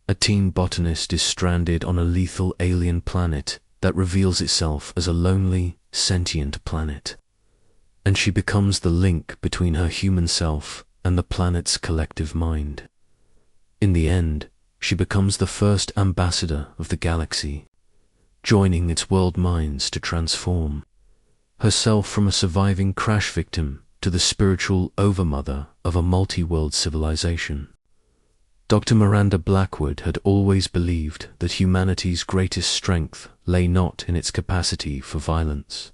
a teen botanist is stranded on a lethal alien planet that reveals itself as a lonely, sentient planet, and she becomes the link between her human self and the planet's collective mind. In the end, she becomes the first ambassador of the galaxy, joining its world minds to transform herself from a surviving crash victim to the spiritual overmother of a multi-world civilization. Dr. Miranda Blackwood had always believed that humanity's greatest strength lay not in its capacity for violence,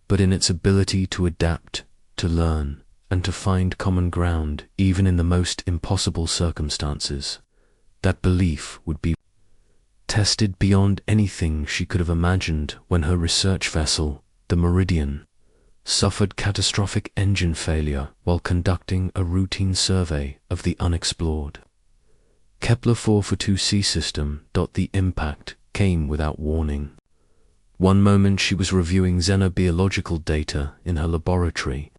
but in its ability to adapt, to learn, and to find common ground even in the most impossible circumstances. That belief would be tested beyond anything she could have imagined when her research vessel, the Meridian, suffered catastrophic engine failure while conducting a routine survey of the unexplored Kepler 442c system. The impact came without warning. One moment she was reviewing xenobiological data in her laboratory.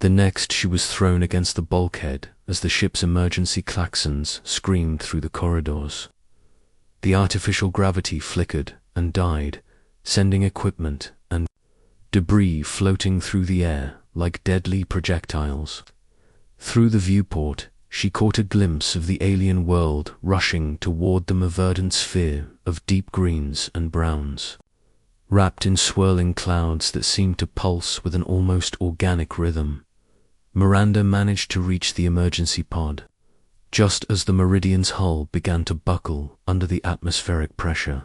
The next she was thrown against the bulkhead as the ship's emergency klaxons screamed through the corridors. The artificial gravity flickered and died, sending equipment and debris floating through the air like deadly projectiles. Through the viewport, she caught a glimpse of the alien world rushing toward them, a verdant sphere of deep greens and browns, wrapped in swirling clouds that seemed to pulse with an almost organic rhythm. Miranda managed to reach the emergency pod, just as the Meridian's hull began to buckle under the atmospheric pressure.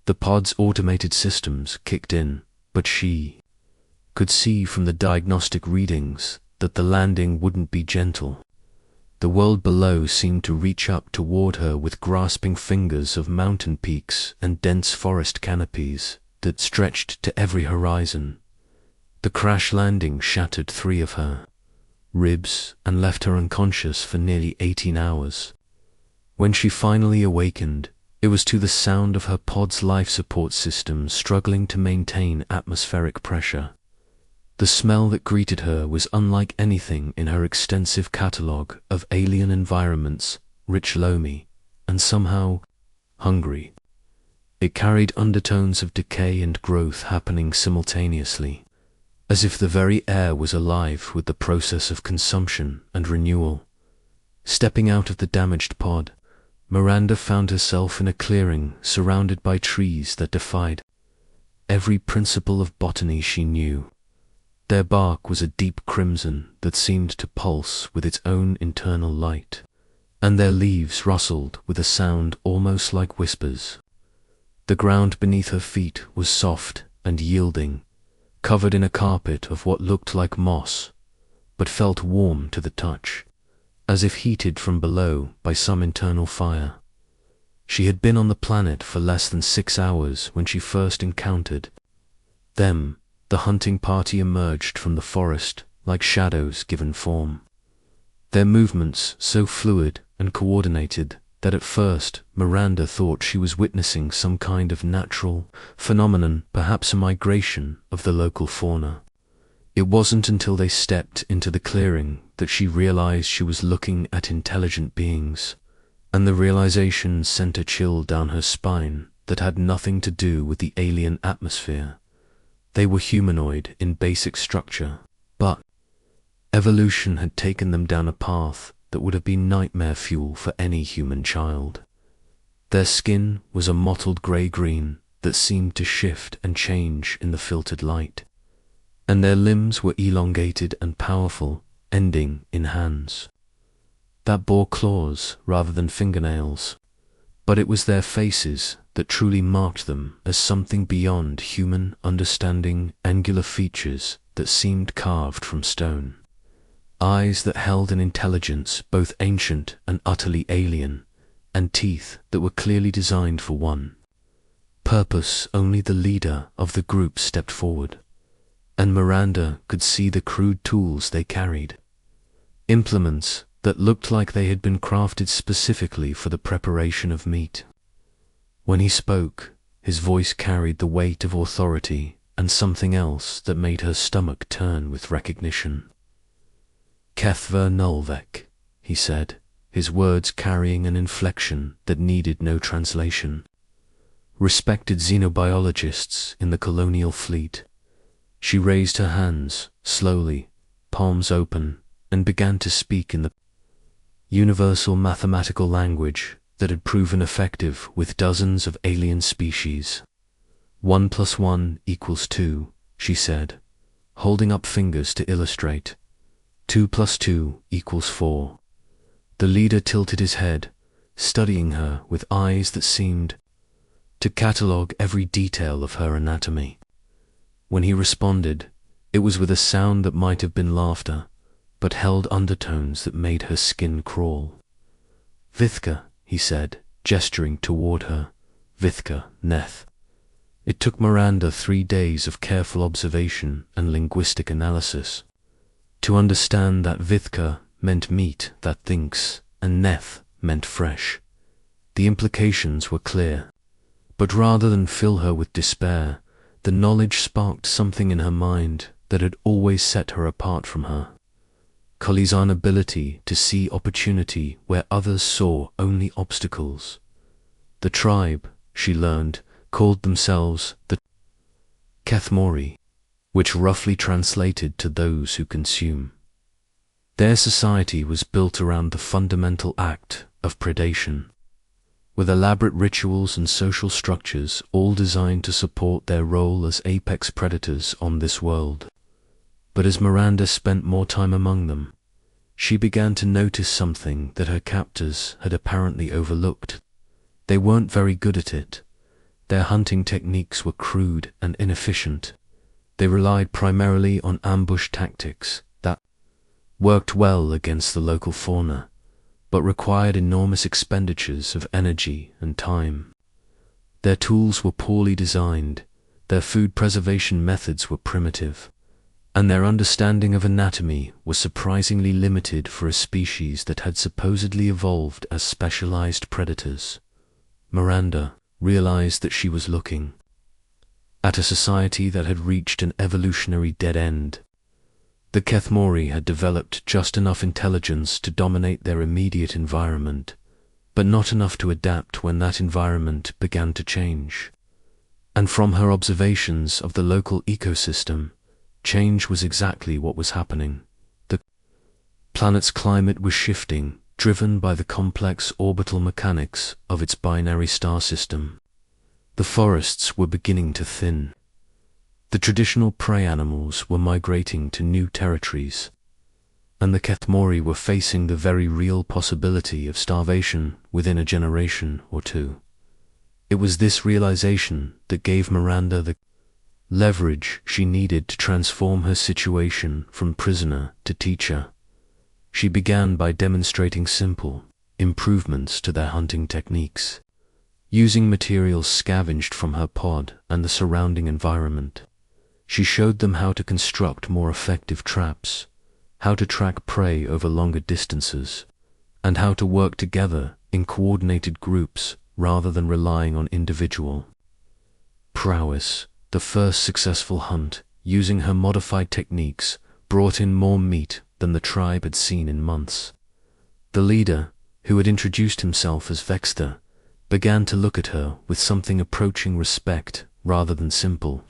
The pod's automated systems kicked in, but she could see from the diagnostic readings that the landing wouldn't be gentle. The world below seemed to reach up toward her with grasping fingers of mountain peaks and dense forest canopies that stretched to every horizon. The crash landing shattered 3 of her ribs and left her unconscious for nearly 18 hours. When she finally awakened, it was to the sound of her pod's life support system struggling to maintain atmospheric pressure. The smell that greeted her was unlike anything in her extensive catalogue of alien environments, rich, loamy, and somehow hungry. It carried undertones of decay and growth happening simultaneously, as if the very air was alive with the process of consumption and renewal. Stepping out of the damaged pod, Miranda found herself in a clearing surrounded by trees that defied every principle of botany she knew. Their bark was a deep crimson that seemed to pulse with its own internal light, and their leaves rustled with a sound almost like whispers. The ground beneath her feet was soft and yielding, covered in a carpet of what looked like moss, but felt warm to the touch, as if heated from below by some internal fire. She had been on the planet for less than 6 hours when she first encountered them. The hunting party emerged from the forest like shadows given form, their movements so fluid and coordinated that at first Miranda thought she was witnessing some kind of natural phenomenon, perhaps a migration of the local fauna. It wasn't until they stepped into the clearing that she realized she was looking at intelligent beings, and the realization sent a chill down her spine that had nothing to do with the alien atmosphere. They were humanoid in basic structure, but evolution had taken them down a path that would have been nightmare fuel for any human child. Their skin was a mottled grey-green that seemed to shift and change in the filtered light, and their limbs were elongated and powerful, ending in hands that bore claws rather than fingernails. But it was their faces that truly marked them as something beyond human understanding, angular features that seemed carved from stone, eyes that held an intelligence both ancient and utterly alien, and teeth that were clearly designed for one purpose. Only the leader of the group stepped forward, and Miranda could see the crude tools they carried, implements that looked like they had been crafted specifically for the preparation of meat. When he spoke, his voice carried the weight of authority and something else that made her stomach turn with recognition. "Kethver Nulvek," he said, his words carrying an inflection that needed no translation. Respected xenobiologists in the colonial fleet. She raised her hands, slowly, palms open, and began to speak in the universal mathematical language that had proven effective with dozens of alien species. 1 + 1 = 2, she said, holding up fingers to illustrate. 2 + 2 = 4. The leader tilted his head, studying her with eyes that seemed to catalogue every detail of her anatomy. When he responded, it was with a sound that might have been laughter, but held undertones that made her skin crawl. Vithka, he said, gesturing toward her. Vithka, Neth. It took Miranda 3 days of careful observation and linguistic analysis to understand that Vithka meant meat that thinks, and Neth meant fresh. The implications were clear, but rather than fill her with despair, the knowledge sparked something in her mind that had always set her apart from her. Cully's ability to see opportunity where others saw only obstacles. The tribe, she learned, called themselves the Kethmori, which roughly translated to those who consume. Their society was built around the fundamental act of predation, with elaborate rituals and social structures all designed to support their role as apex predators on this world. But as Miranda spent more time among them, she began to notice something that her captors had apparently overlooked. They weren't very good at it. Their hunting techniques were crude and inefficient. They relied primarily on ambush tactics that worked well against the local fauna, but required enormous expenditures of energy and time. Their tools were poorly designed, their food preservation methods were primitive, and their understanding of anatomy was surprisingly limited for a species that had supposedly evolved as specialized predators. Miranda realized that she was looking at a society that had reached an evolutionary dead end. The Kethmori had developed just enough intelligence to dominate their immediate environment, but not enough to adapt when that environment began to change. And from her observations of the local ecosystem, change was exactly what was happening. The planet's climate was shifting, driven by the complex orbital mechanics of its binary star system. The forests were beginning to thin. The traditional prey animals were migrating to new territories, and the Kethmori were facing the very real possibility of starvation within a generation or two. It was this realization that gave Miranda the leverage she needed to transform her situation from prisoner to teacher. She began by demonstrating simple improvements to their hunting techniques, using materials scavenged from her pod and the surrounding environment. She showed them how to construct more effective traps, how to track prey over longer distances, and how to work together in coordinated groups rather than relying on individual prowess. The first successful hunt, using her modified techniques, brought in more meat than the tribe had seen in months. The leader, who had introduced himself as Vexter, began to look at her with something approaching respect rather than simple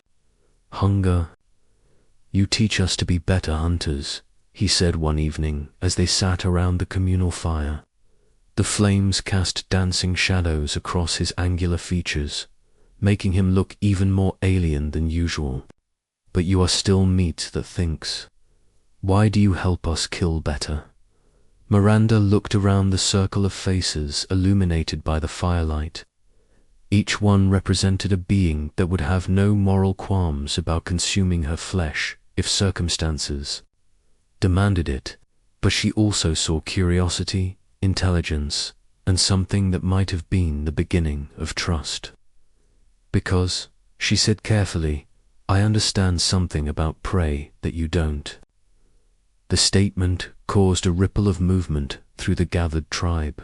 hunger. "You teach us to be better hunters," he said one evening as they sat around the communal fire. The flames cast dancing shadows across his angular features, making him look even more alien than usual. "But you are still meat that thinks. Why do you help us kill better?" Miranda looked around the circle of faces illuminated by the firelight. Each one represented a being that would have no moral qualms about consuming her flesh if circumstances demanded it, but she also saw curiosity, intelligence, and something that might have been the beginning of trust. "Because," she said carefully, "I understand something about prey that you don't." The statement caused a ripple of movement through the gathered tribe.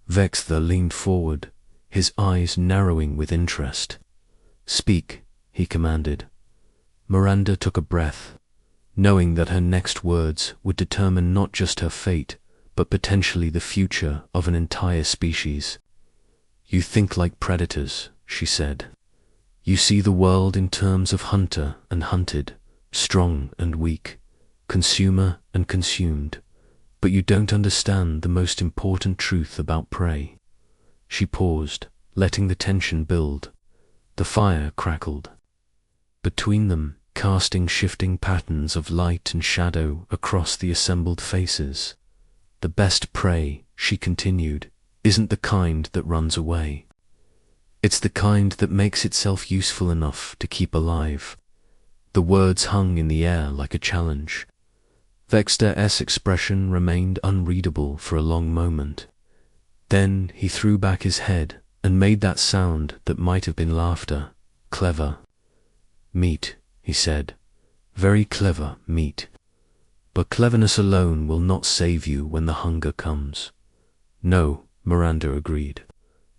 Vextha leaned forward, his eyes narrowing with interest. "Speak," he commanded. Miranda took a breath, knowing that her next words would determine not just her fate, but potentially the future of an entire species. You think like predators, she said. You see the world in terms of hunter and hunted, strong and weak, consumer and consumed, but you don't understand the most important truth about prey. She paused, letting the tension build. The fire crackled between them, casting shifting patterns of light and shadow across the assembled faces. The best prey, she continued, isn't the kind that runs away. It's the kind that makes itself useful enough to keep alive. The words hung in the air like a challenge. Vexter's expression remained unreadable for a long moment. Then he threw back his head and made that sound that might have been laughter. Clever. Meat, he said. Very clever meat. But cleverness alone will not save you when the hunger comes. No, Miranda agreed,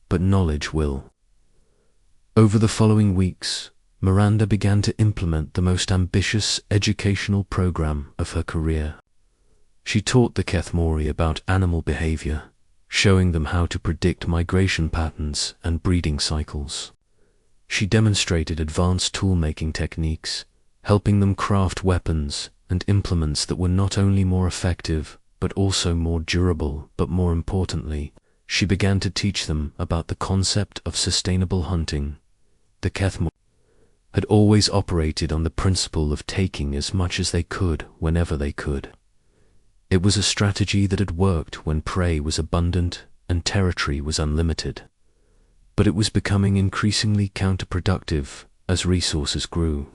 but knowledge will. Over the following weeks, Miranda began to implement the most ambitious educational program of her career. She taught the Kethmori about animal behavior, showing them how to predict migration patterns and breeding cycles. She demonstrated advanced tool-making techniques, helping them craft weapons and implements that were not only more effective, but also more durable. But more importantly, she began to teach them about the concept of sustainable hunting. The Kethmori had always operated on the principle of taking as much as they could whenever they could. It was a strategy that had worked when prey was abundant and territory was unlimited. But it was becoming increasingly counterproductive as resources grew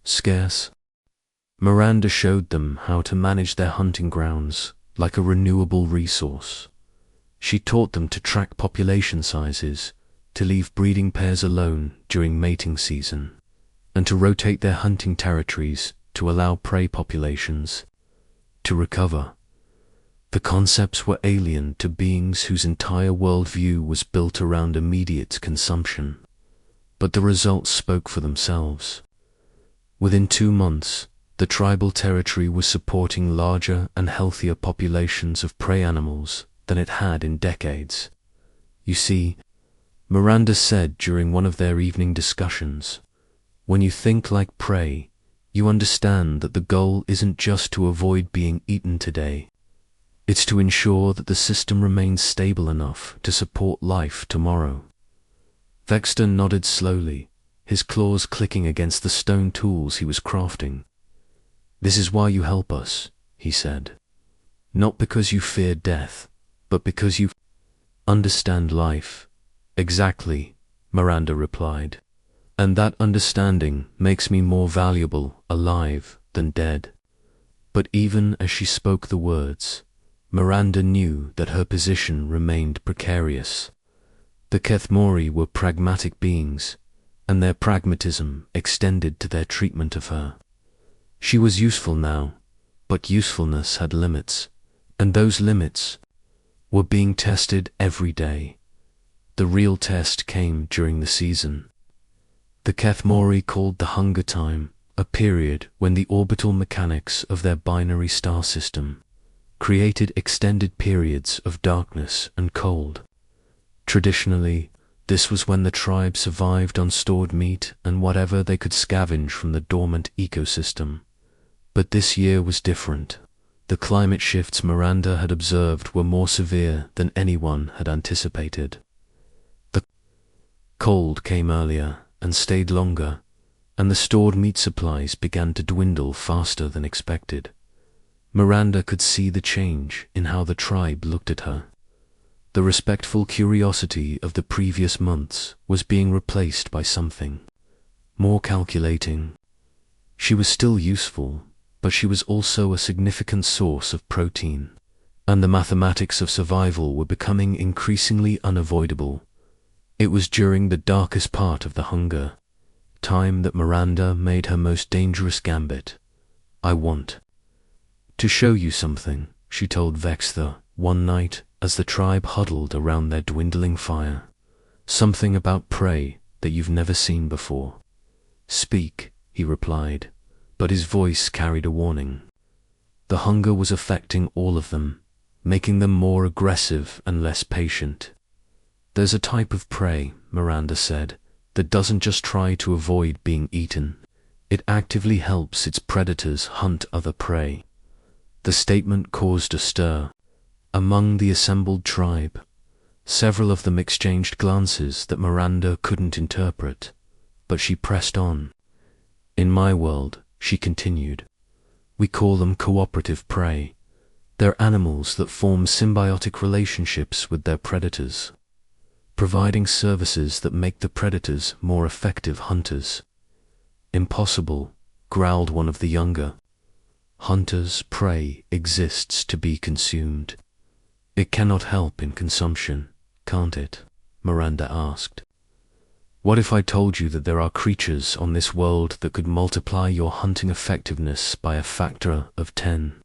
scarce. Miranda showed them how to manage their hunting grounds like a renewable resource. She taught them to track population sizes, to leave breeding pairs alone during mating season, and to rotate their hunting territories to allow prey populations to recover. The concepts were alien to beings whose entire worldview was built around immediate consumption, but the results spoke for themselves. Within 2 months, the tribal territory was supporting larger and healthier populations of prey animals than it had in decades. You see, Miranda said during one of their evening discussions, when you think like prey, you understand that the goal isn't just to avoid being eaten today. It's to ensure that the system remains stable enough to support life tomorrow. Vexter nodded slowly, his claws clicking against the stone tools he was crafting. This is why you help us, he said. Not because you fear death, but because you understand life. Exactly, Miranda replied. And that understanding makes me more valuable alive than dead. But even as she spoke the words, Miranda knew that her position remained precarious. The Kethmori were pragmatic beings, and their pragmatism extended to their treatment of her. She was useful now, but usefulness had limits, and those limits were being tested every day. The real test came during the season. The Kethmori called the hunger time a period when the orbital mechanics of their binary star system created extended periods of darkness and cold. Traditionally, this was when the tribe survived on stored meat and whatever they could scavenge from the dormant ecosystem. But this year was different. The climate shifts Miranda had observed were more severe than anyone had anticipated. The cold came earlier and stayed longer, and the stored meat supplies began to dwindle faster than expected. Miranda could see the change in how the tribe looked at her. The respectful curiosity of the previous months was being replaced by something more calculating. She was still useful, but she was also a significant source of protein, and the mathematics of survival were becoming increasingly unavoidable. It was during the darkest part of the hunger time that Miranda made her most dangerous gambit. I want to show you something, she told Vexter one night as the tribe huddled around their dwindling fire. Something about prey that you've never seen before. Speak, he replied, but his voice carried a warning. The hunger was affecting all of them, making them more aggressive and less patient. There's a type of prey, Miranda said, that doesn't just try to avoid being eaten. It actively helps its predators hunt other prey. The statement caused a stir among the assembled tribe. Several of them exchanged glances that Miranda couldn't interpret, but she pressed on. In my world, she continued, we call them cooperative prey. They're animals that form symbiotic relationships with their predators, providing services that make the predators more effective hunters. Impossible, growled one of the younger. Hunters' prey exists to be consumed. It cannot help in consumption, can't it? Miranda asked. What if I told you that there are creatures on this world that could multiply your hunting effectiveness by a factor of 10?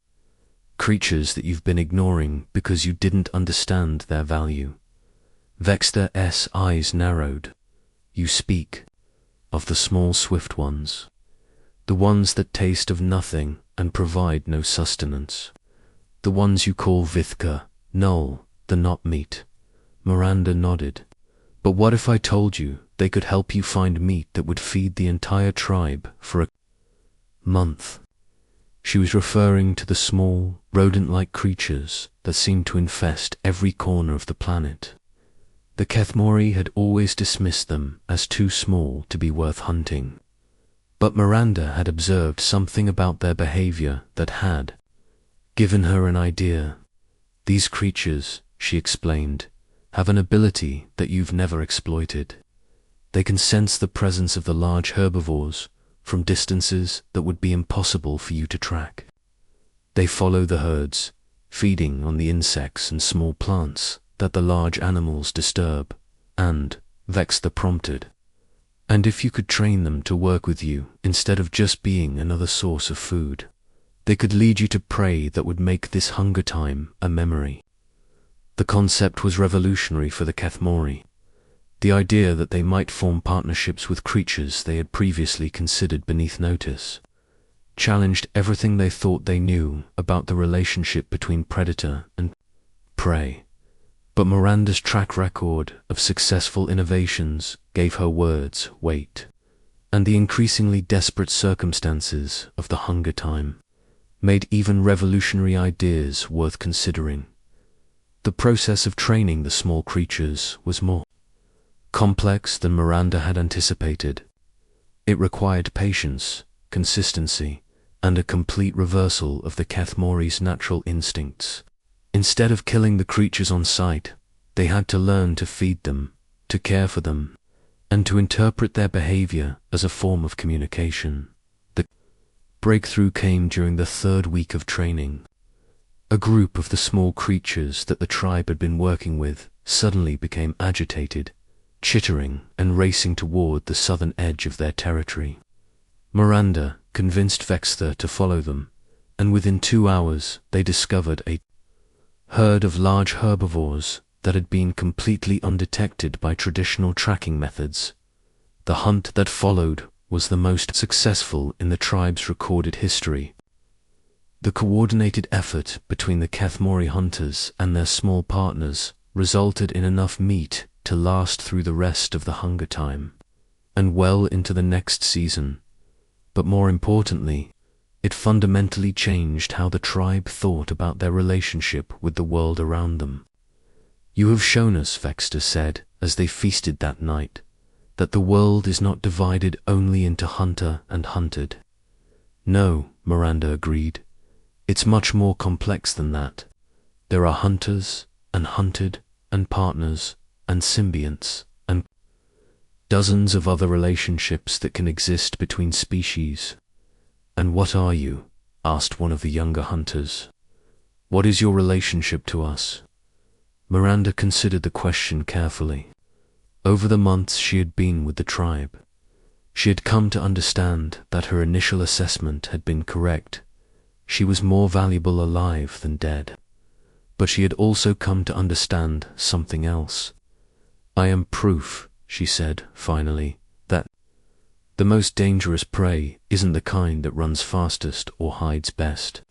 Creatures that you've been ignoring because you didn't understand their value. Vexter's eyes narrowed. You speak of the small swift ones, the ones that taste of nothing and provide no sustenance, the ones you call Vithka, null, the not meat. Miranda nodded. But what if I told you they could help you find meat that would feed the entire tribe for a month? She was referring to the small, rodent-like creatures that seemed to infest every corner of the planet. The Kethmori had always dismissed them as too small to be worth hunting. But Miranda had observed something about their behavior that had given her an idea. These creatures, she explained, have an ability that you've never exploited. They can sense the presence of the large herbivores from distances that would be impossible for you to track. They follow the herds, feeding on the insects and small plants that the large animals disturb, and, Vexter prompted, and if you could train them to work with you instead of just being another source of food, they could lead you to prey that would make this hunger time a memory. The concept was revolutionary for the Kethmori. The idea that they might form partnerships with creatures they had previously considered beneath notice challenged everything they thought they knew about the relationship between predator and prey. But Miranda's track record of successful innovations gave her words weight, and the increasingly desperate circumstances of the hunger time made even revolutionary ideas worth considering. The process of training the small creatures was more complex than Miranda had anticipated. It required patience, consistency, and a complete reversal of the Kethmori's natural instincts. Instead of killing the creatures on sight, they had to learn to feed them, to care for them, and to interpret their behavior as a form of communication. The breakthrough came during the 3rd week of training. A group of the small creatures that the tribe had been working with suddenly became agitated, chittering and racing toward the southern edge of their territory. Miranda convinced Vexter to follow them, and within 2 hours they discovered a herd of large herbivores that had been completely undetected by traditional tracking methods. The hunt that followed was the most successful in the tribe's recorded history. The coordinated effort between the Kethmori hunters and their small partners resulted in enough meat to last through the rest of the hunger time, and well into the next season. But more importantly, it fundamentally changed how the tribe thought about their relationship with the world around them. You have shown us, Vexter said, as they feasted that night, that the world is not divided only into hunter and hunted. No, Miranda agreed. It's much more complex than that. There are hunters and hunted and partners and symbionts and dozens of other relationships that can exist between species. And what are you? Asked one of the younger hunters. What is your relationship to us? Miranda considered the question carefully. Over the months she had been with the tribe, she had come to understand that her initial assessment had been correct. She was more valuable alive than dead. But she had also come to understand something else. I am proof, she said, finally, that the most dangerous prey isn't the kind that runs fastest or hides best.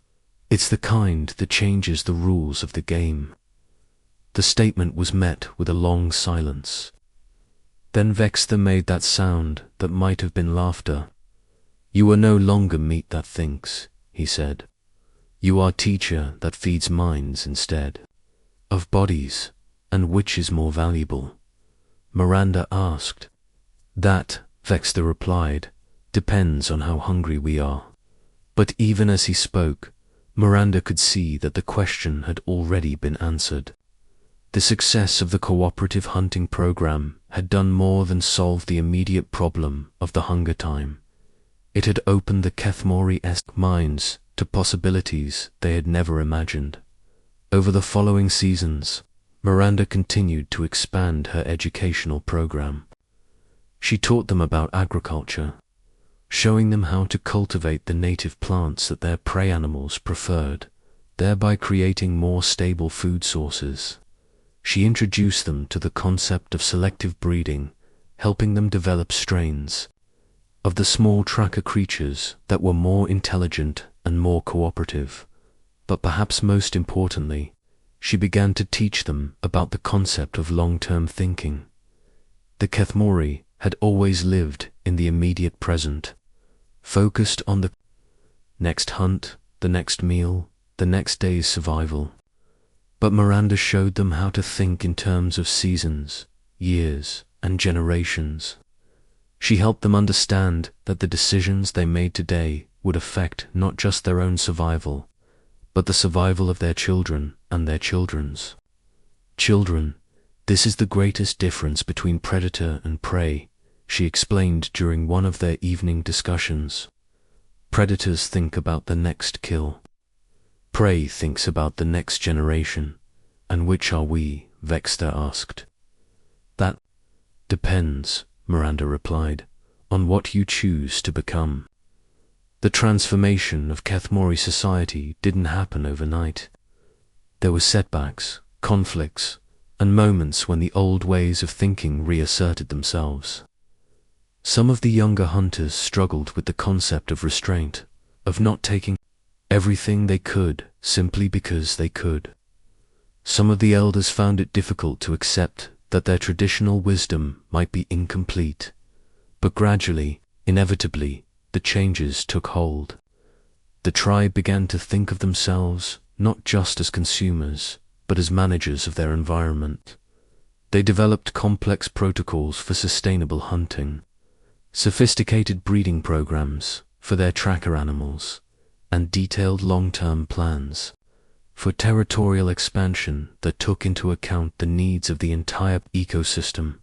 It's the kind that changes the rules of the game. The statement was met with a long silence. Then Vexter made that sound that might have been laughter. You are no longer meat that thinks, he said. You are teacher that feeds minds instead of bodies, and which is more valuable? Miranda asked. That, Vexter replied, depends on how hungry we are. But even as he spoke, Miranda could see that the question had already been answered. The success of the cooperative hunting program had done more than solve the immediate problem of the hunger time. It had opened the Kethmori-esque minds to possibilities they had never imagined. Over the following seasons, Miranda continued to expand her educational program. She taught them about agriculture, showing them how to cultivate the native plants that their prey animals preferred, thereby creating more stable food sources. She introduced them to the concept of selective breeding, helping them develop strains of the small tracker creatures that were more intelligent and more cooperative. But perhaps most importantly, she began to teach them about the concept of long-term thinking. The Kethmori had always lived in the immediate present, focused on the next hunt, the next meal, the next day's survival. But Miranda showed them how to think in terms of seasons, years, and generations. She helped them understand that the decisions they made today would affect not just their own survival, but the survival of their children and their children's. Children, this is the greatest difference between predator and prey, she explained during one of their evening discussions. Predators think about the next kill. Prey thinks about the next generation. And which are we? Vexter asked. That depends, Miranda replied, on what you choose to become. The transformation of Kethmori society didn't happen overnight. There were setbacks, conflicts, and moments when the old ways of thinking reasserted themselves. Some of the younger hunters struggled with the concept of restraint, of not taking everything they could simply because they could. Some of the elders found it difficult to accept that their traditional wisdom might be incomplete, but gradually, inevitably, the changes took hold. The tribe began to think of themselves not just as consumers, but as managers of their environment. They developed complex protocols for sustainable hunting, sophisticated breeding programs for their tracker animals, and detailed long-term plans for territorial expansion that took into account the needs of the entire ecosystem.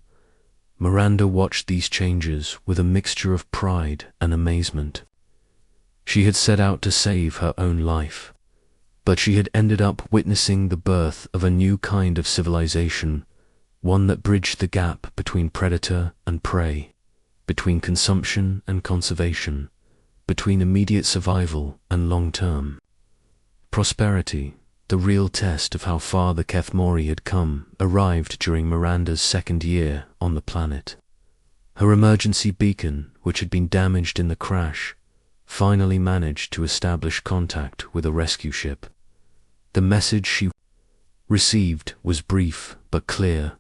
Miranda watched these changes with a mixture of pride and amazement. She had set out to save her own life, but she had ended up witnessing the birth of a new kind of civilization, one that bridged the gap between predator and prey, between consumption and conservation, between immediate survival and long-term prosperity. The real test of how far the Kethmori had come arrived during Miranda's second year on the planet. Her emergency beacon, which had been damaged in the crash, finally managed to establish contact with a rescue ship. The message she received was brief but clear.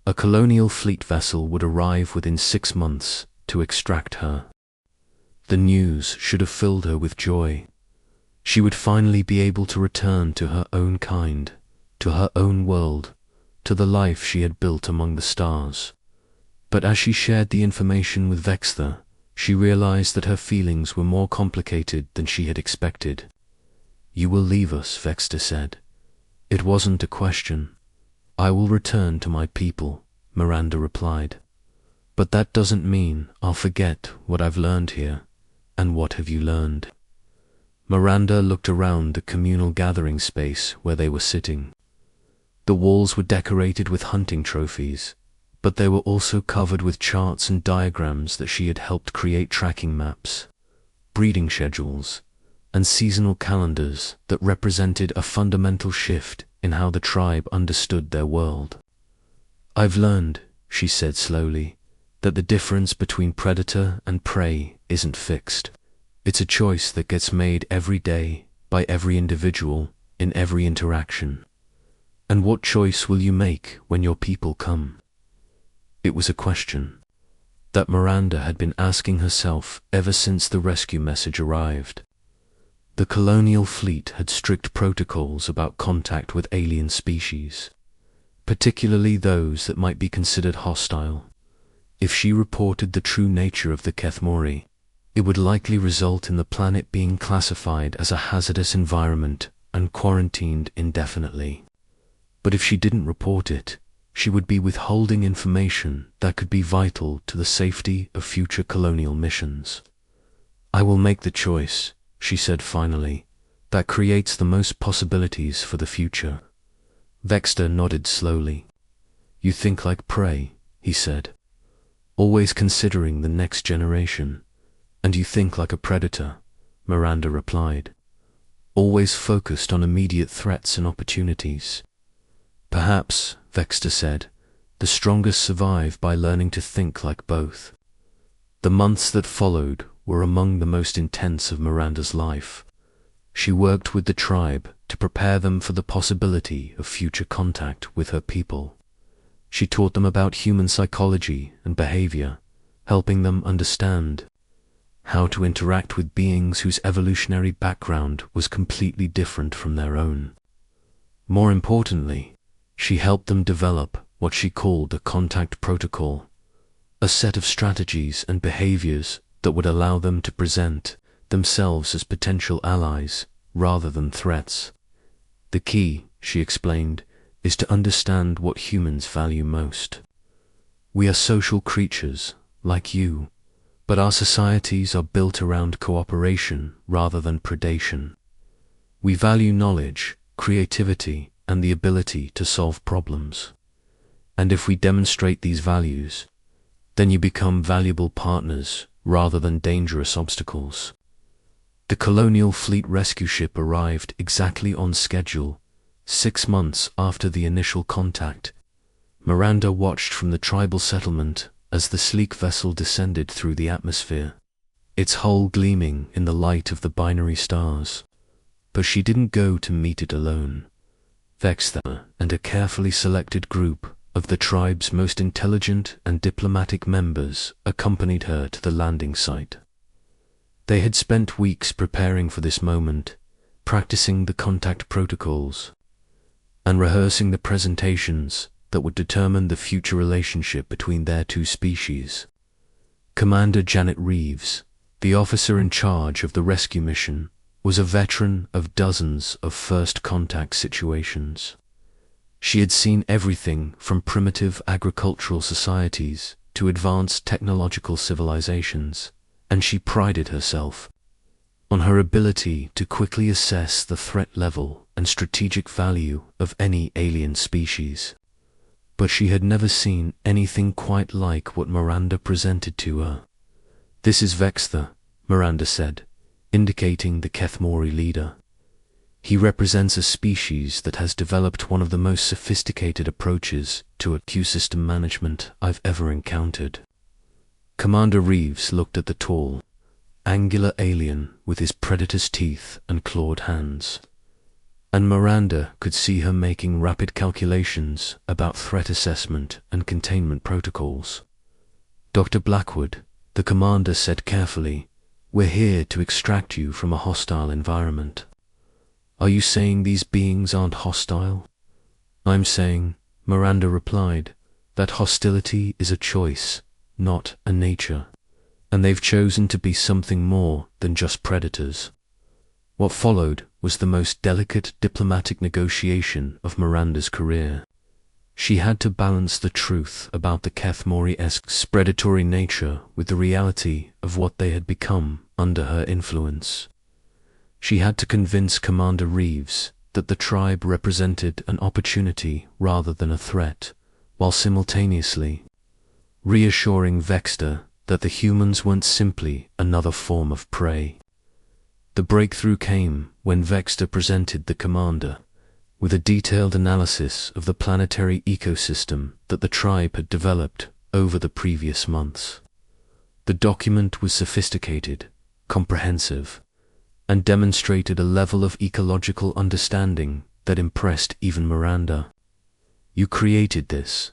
A colonial fleet vessel would arrive within 6 months to extract her. The news should have filled her with joy. She would finally be able to return to her own kind, to her own world, to the life she had built among the stars. But as she shared the information with Vexter, she realized that her feelings were more complicated than she had expected. "You will leave us," Vexter said. "It wasn't a question." "I will return to my people," Miranda replied. "But that doesn't mean I'll forget what I've learned here." "And what have you learned?" Miranda looked around the communal gathering space where they were sitting. The walls were decorated with hunting trophies, but they were also covered with charts and diagrams that she had helped create, tracking maps, breeding schedules, and seasonal calendars that represented a fundamental shift in how the tribe understood their world. "I've learned," she said slowly, "that the difference between predator and prey isn't fixed. It's a choice that gets made every day by every individual in every interaction. And what choice will you make when your people come? It was a question that Miranda had been asking herself ever since the rescue message arrived. The colonial fleet had strict protocols about contact with alien species, particularly those that might be considered hostile. If she reported the true nature of the Kethmori, it would likely result in the planet being classified as a hazardous environment and quarantined indefinitely. But if she didn't report it, she would be withholding information that could be vital to the safety of future colonial missions. "I will make the choice," she said finally, "that creates the most possibilities for the future." Vexter nodded slowly. "You think like prey," he said, "always considering the next generation. And you think like a predator," Miranda replied, "always focused on immediate threats and opportunities." "Perhaps," Vexter said, "the strongest survive by learning to think like both." The months that followed were among the most intense of Miranda's life. She worked with the tribe to prepare them for the possibility of future contact with her people. She taught them about human psychology and behavior, helping them understand how to interact with beings whose evolutionary background was completely different from their own. More importantly, she helped them develop what she called a contact protocol, a set of strategies and behaviors that would allow them to present themselves as potential allies rather than threats. "The key," she explained, "is to understand what humans value most. We are social creatures, like you, but our societies are built around cooperation rather than predation. We value knowledge, creativity, and the ability to solve problems. And if we demonstrate these values, then you become valuable partners rather than dangerous obstacles." The colonial fleet rescue ship arrived exactly on schedule, 6 months after the initial contact. Miranda watched from the tribal settlement as the sleek vessel descended through the atmosphere, its hull gleaming in the light of the binary stars. But she didn't go to meet it alone. Vexter and a carefully selected group of the tribe's most intelligent and diplomatic members accompanied her to the landing site. They had spent weeks preparing for this moment, practicing the contact protocols, and rehearsing the presentations that would determine the future relationship between their two species. Commander Janet Reeves, the officer in charge of the rescue mission, was a veteran of dozens of first contact situations. She had seen everything from primitive agricultural societies to advanced technological civilizations, and she prided herself on her ability to quickly assess the threat level and strategic value of any alien species. But she had never seen anything quite like what Miranda presented to her. "This is Vexter," Miranda said, indicating the Kethmori leader. "He represents a species that has developed one of the most sophisticated approaches to ecosystem management I've ever encountered." Commander Reeves looked at the tall, angular alien with his predator's teeth and clawed hands, and Miranda could see her making rapid calculations about threat assessment and containment protocols. "Dr. Blackwood," the commander said carefully, "we're here to extract you from a hostile environment." "Are you saying these beings aren't hostile?" "I'm saying," Miranda replied, "that hostility is a choice, not a nature, and they've chosen to be something more than just predators." What followed was the most delicate diplomatic negotiation of Miranda's career. She had to balance the truth about the Kethmori-esque predatory nature with the reality of what they had become under her influence. She had to convince Commander Reeves that the tribe represented an opportunity rather than a threat, while simultaneously reassuring Vexter that the humans weren't simply another form of prey. The breakthrough came when Vexter presented the commander with a detailed analysis of the planetary ecosystem that the tribe had developed over the previous months. The document was sophisticated, comprehensive, and demonstrated a level of ecological understanding that impressed even Miranda. "You created this?"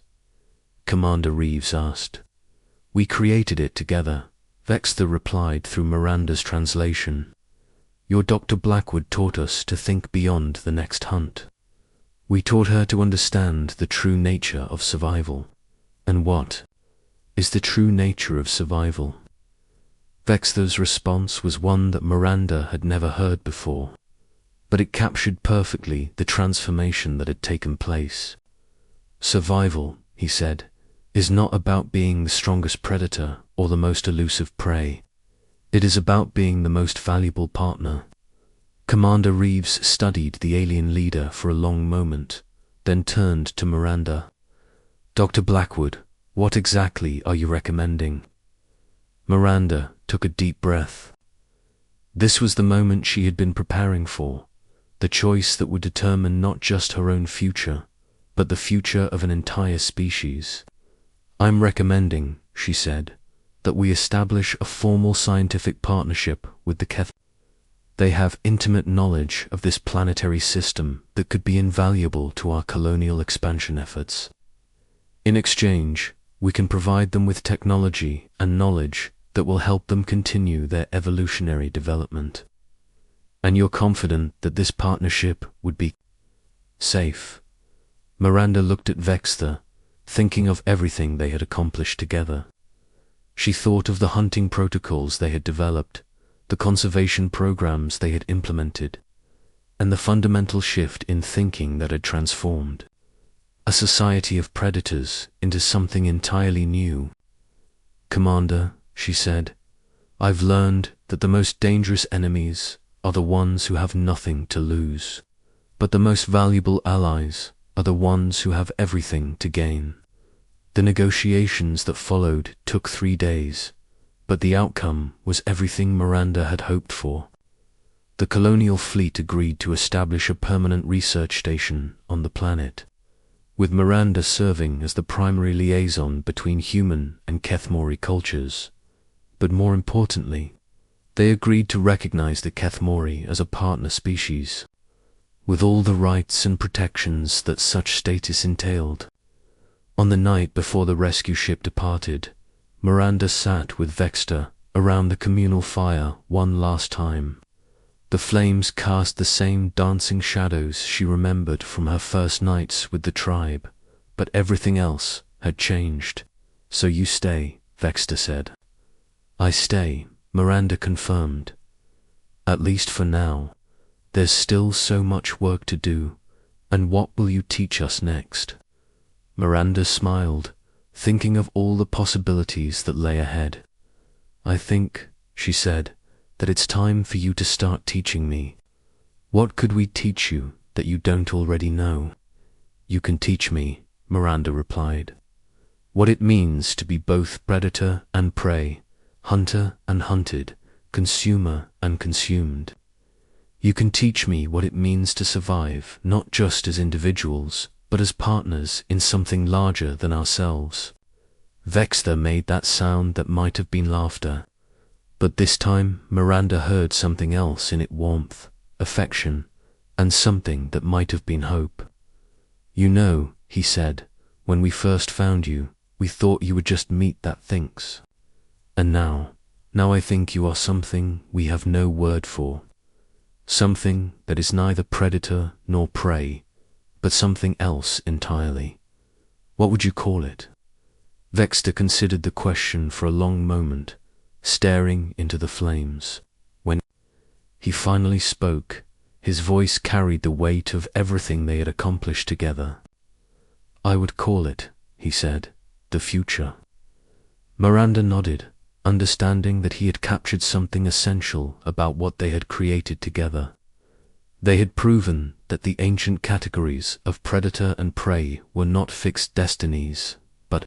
Commander Reeves asked. "We created it together," Vexter replied through Miranda's translation. "Your Dr. Blackwood taught us to think beyond the next hunt. We taught her to understand the true nature of survival." "And what is the true nature of survival?" Vexter's response was one that Miranda had never heard before, but it captured perfectly the transformation that had taken place. "Survival," he said, "is not about being the strongest predator or the most elusive prey. It is about being the most valuable partner." Commander Reeves studied the alien leader for a long moment, then turned to Miranda. "Dr. Blackwood, what exactly are you recommending?" Miranda took a deep breath. This was the moment she had been preparing for, the choice that would determine not just her own future, but the future of an entire species. "I'm recommending," she said, "that we establish a formal scientific partnership with the Keth. They have intimate knowledge of this planetary system that could be invaluable to our colonial expansion efforts. In exchange, we can provide them with technology and knowledge that will help them continue their evolutionary development." "And you're confident that this partnership would be safe?" Miranda looked at Vexter, thinking of everything they had accomplished together. She thought of the hunting protocols they had developed, the conservation programs they had implemented, and the fundamental shift in thinking that had transformed a society of predators into something entirely new. "Commander," she said, "I've learned that the most dangerous enemies are the ones who have nothing to lose, but the most valuable allies are the ones who have everything to gain." The negotiations that followed took 3 days, but the outcome was everything Miranda had hoped for. The colonial fleet agreed to establish a permanent research station on the planet, with Miranda serving as the primary liaison between human and Kethmori cultures. But more importantly, they agreed to recognize the Kethmori as a partner species, with all the rights and protections that such status entailed. On the night before the rescue ship departed, Miranda sat with Vexter around the communal fire one last time. The flames cast the same dancing shadows she remembered from her first nights with the tribe, but everything else had changed. "So you stay," Vexter said. "I stay," Miranda confirmed. "At least for now. There's still so much work to do, and what will you teach us next?" Miranda smiled, thinking of all the possibilities that lay ahead. "I think," she said, "that it's time for you to start teaching me. What could we teach you that you don't already know?" "You can teach me," Miranda replied, "what it means to be both predator and prey, hunter and hunted, consumer and consumed. You can teach me what it means to survive not just as individuals, but as partners in something larger than ourselves." Vexter made that sound that might have been laughter, but this time Miranda heard something else in it: warmth, affection, and something that might have been hope. "You know," he said, "when we first found you, we thought you were just meat that thinks. And now I think you are something we have no word for. Something that is neither predator nor prey, but something else entirely. What would you call it?" Vexter considered the question for a long moment, staring into the flames. When he finally spoke, his voice carried the weight of everything they had accomplished together. "I would call it," he said, "the future." Miranda nodded, understanding that he had captured something essential about what they had created together. They had proven that the ancient categories of predator and prey were not fixed destinies, but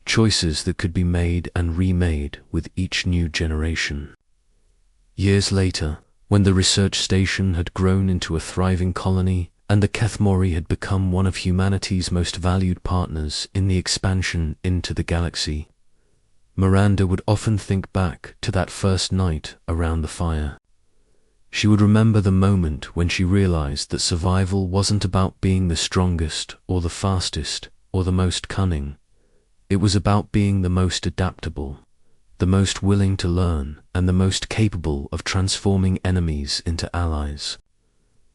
choices that could be made and remade with each new generation. Years later, when the research station had grown into a thriving colony and the Kethmori had become one of humanity's most valued partners in the expansion into the galaxy, Miranda would often think back to that first night around the fire. She would remember the moment when she realized that survival wasn't about being the strongest or the fastest or the most cunning. It was about being the most adaptable, the most willing to learn, and the most capable of transforming enemies into allies.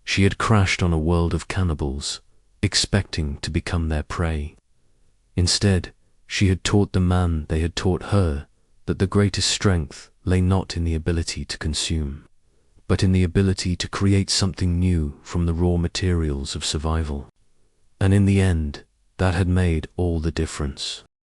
She had crashed on a world of cannibals, expecting to become their prey. Instead, she had taught the man they had taught her that the greatest strength lay not in the ability to consume, but in the ability to create something new from the raw materials of survival. And in the end, that had made all the difference.